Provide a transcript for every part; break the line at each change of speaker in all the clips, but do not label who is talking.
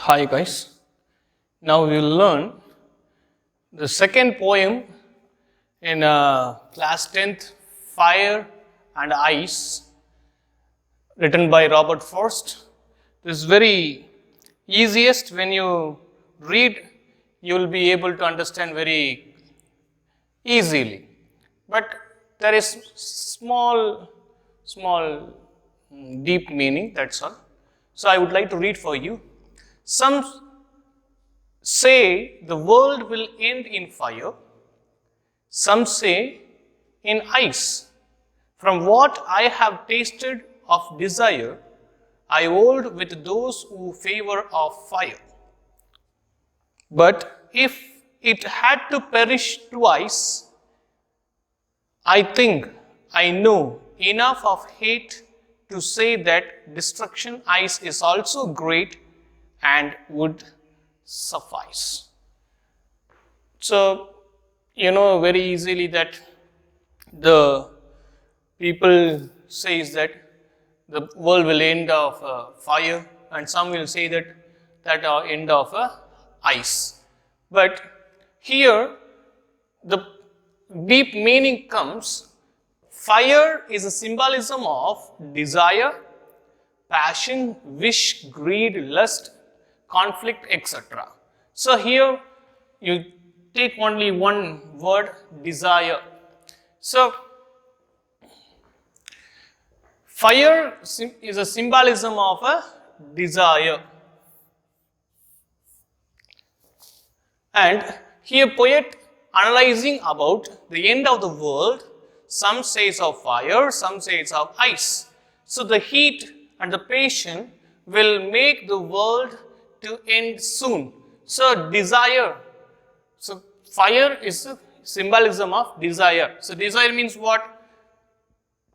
Hi guys, now we will learn the second poem in class 10th, Fire and Ice, written by Robert Frost. This is very easiest. When you read, you will be able to understand very easily. But there is small deep meaning, that's all. So I would like to read for you. Some say the world will end in fire, some say in ice. From what I have tasted of desire, I hold with those who favor of fire. But if it had to perish twice, I think I know enough of hate to say that destruction ice is also great and would suffice. So, you know very easily that the people says that the world will end of fire, and some will say that end of ice. But here the deep meaning comes. Fire is a symbolism of desire, passion, wish, greed, lust, conflict, etc. So here you take only one word, desire. So fire is a symbolism of a desire. And here poet analyzing about the end of the world, some says of fire, some says of ice. So the heat and the passion will make the world to end soon. So desire. So fire is a symbolism of desire. So desire means what?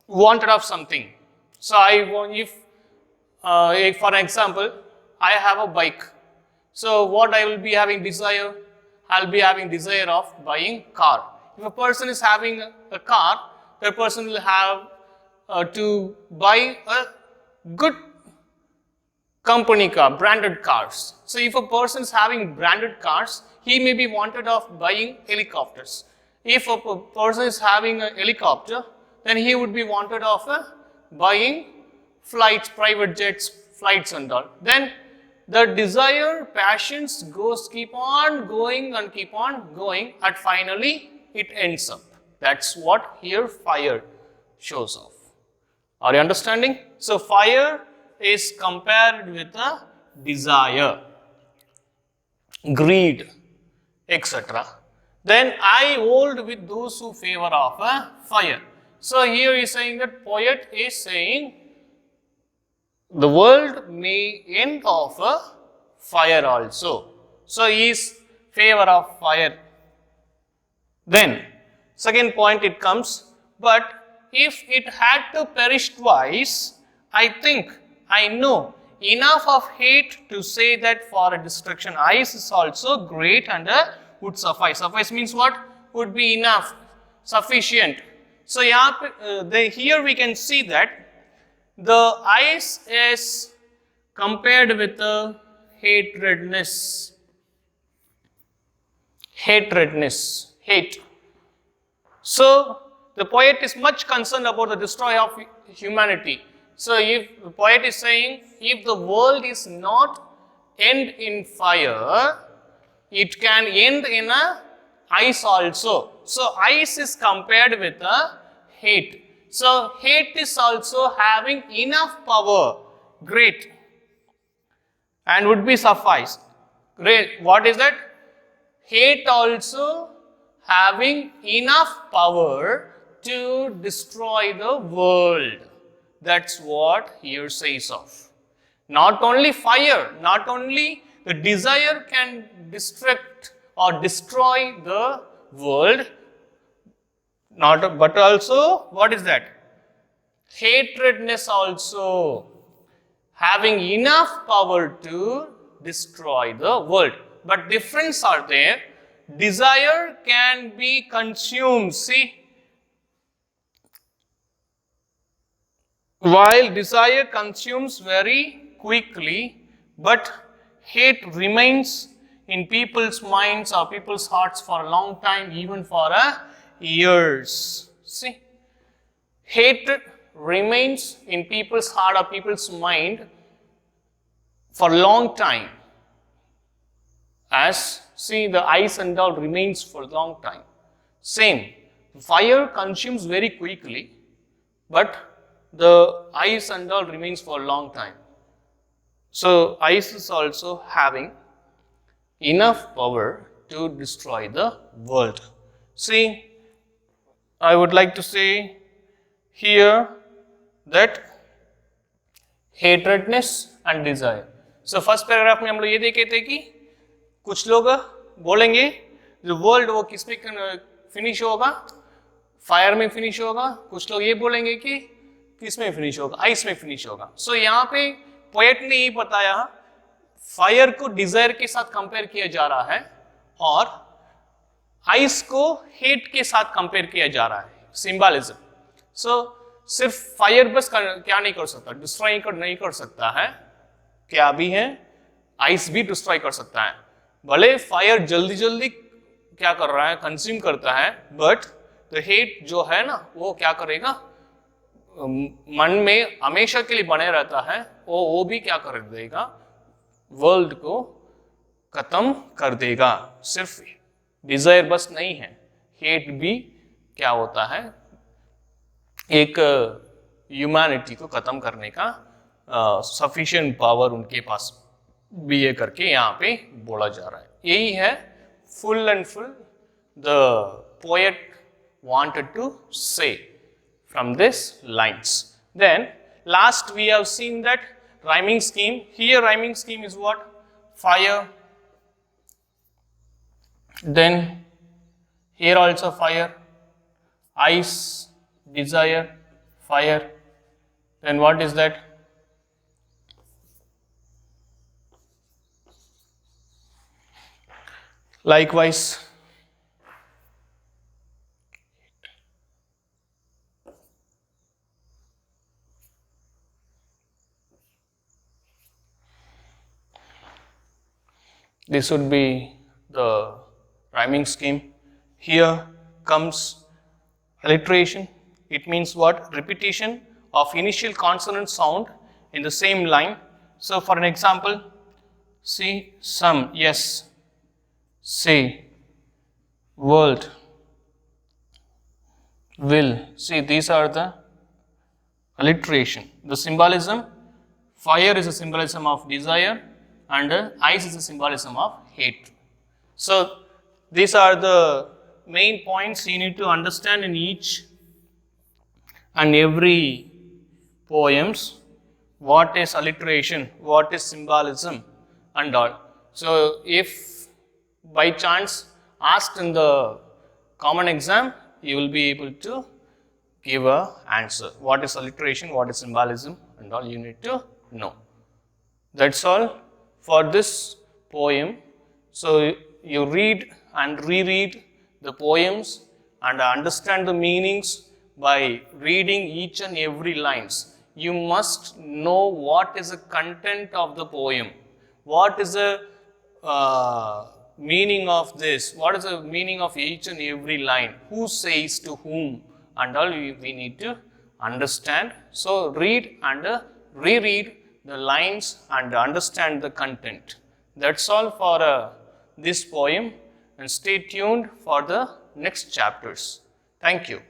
Wanted of something. So I want, if for example, I have a bike. So what I will be having desire? I'll be having desire of buying car. If a person is having a car, that person will have to buy a good company car, branded cars. So if a person is having branded cars, he may be wanted of buying helicopters. If a person is having a helicopter, then he would be wanted of buying flights, private jets, flights and all. Then the desire, passions keep on going and keep on going, and finally it ends up. That's what here fire shows off. Are you understanding? So fire is compared with a desire, greed, etc. Then I hold with those who favor of a fire. So here he is saying that poet is saying the world may end of a fire also. So he is favor of fire. Then second point it comes, but if it had to perish twice, I think I know enough of hate to say that for a destruction ice is also great and would suffice. Suffice means what? Would be enough, sufficient. So here we can see that the ice is compared with the hatredness. Hate. So the poet is much concerned about the destroy of humanity. So if the poet is saying, if the world is not end in fire, it can end in a ice also. So ice is compared with a hate. So hate is also having enough power, great, and would be suffice. Great. What is that? Hate also having enough power to destroy the world. That's what here says of. Not only fire, not only the desire can destruct or destroy the world, but also what is that? Hatredness also having enough power to destroy the world. But difference are there. Desire can be consumed. See, while desire consumes very quickly, but hate remains in people's minds or people's hearts for a long time, even for years. See, hatred remains in people's heart or people's mind for a long time. As see, the ice and all remains for a long time. Same, fire consumes very quickly, but the ice and all remains for a long time. So ice is also having enough power to destroy the world. See, I would like to say here that hatredness and desire. So first paragraph में हम लोग ये देखे थे कि कुछ लोग बोलेंगे जो वर्ल्ड वो किस में फिनिश होगा, फायर में फिनिश होगा. कुछ लोग ये बोलेंगे कि किस में फिनिश होगा, आइस में फिनिश होगा. सो यहाँ पे पोएट ने ये बताया फायर को डिजायर के साथ कंपेयर किया जा रहा है और आइस को हेट के साथ कंपेयर किया जा रहा है. सिंबलिज्म. सो सिर्फ फायर बस क्या नहीं कर सकता, डिस्ट्रॉय नहीं कर सकता है, क्या भी है, आइस भी डिस्ट्रॉय कर सकता है. भले फायर जल्दी जल्दी क्या कर रहा है, कंज्यूम करता है, बट द हेट जो है ना वो क्या करेगा, मन में हमेशा के लिए बने रहता है. वो भी क्या कर देगा, वर्ल्ड को खत्म कर देगा. सिर्फ डिजायर बस नहीं है, हेट भी क्या होता है, एक ह्यूमैनिटी को खत्म करने का सफिशिएंट पावर उनके पास भी है करके यहाँ पे बोला जा रहा है. यही है full and full the poet wanted to say from these lines. Then last we have seen that rhyming scheme. Here rhyming scheme is what? Fire. Then here also fire, ice, desire, fire. Then what is that? Likewise, this would be the rhyming scheme. Here comes alliteration. It means what? Repetition of initial consonant sound in the same line. So for an example, see, some, yes, say, world, will. See, these are the alliteration. The symbolism, fire is a symbolism of desire and ice is a symbolism of hate. So these are the main points you need to understand in each and every poems. What is alliteration, what is symbolism and all. So if by chance asked in the common exam, you will be able to give a answer. What is alliteration, what is symbolism and all you need to know. That's all for this poem. So you read and reread the poems and understand the meanings by reading each and every lines. You must know what is the content of the poem, what is the meaning of this, what is the meaning of each and every line, who says to whom and all we need to understand. So read and reread the lines and understand the content. That's all for this poem, and stay tuned for the next chapters. Thank you.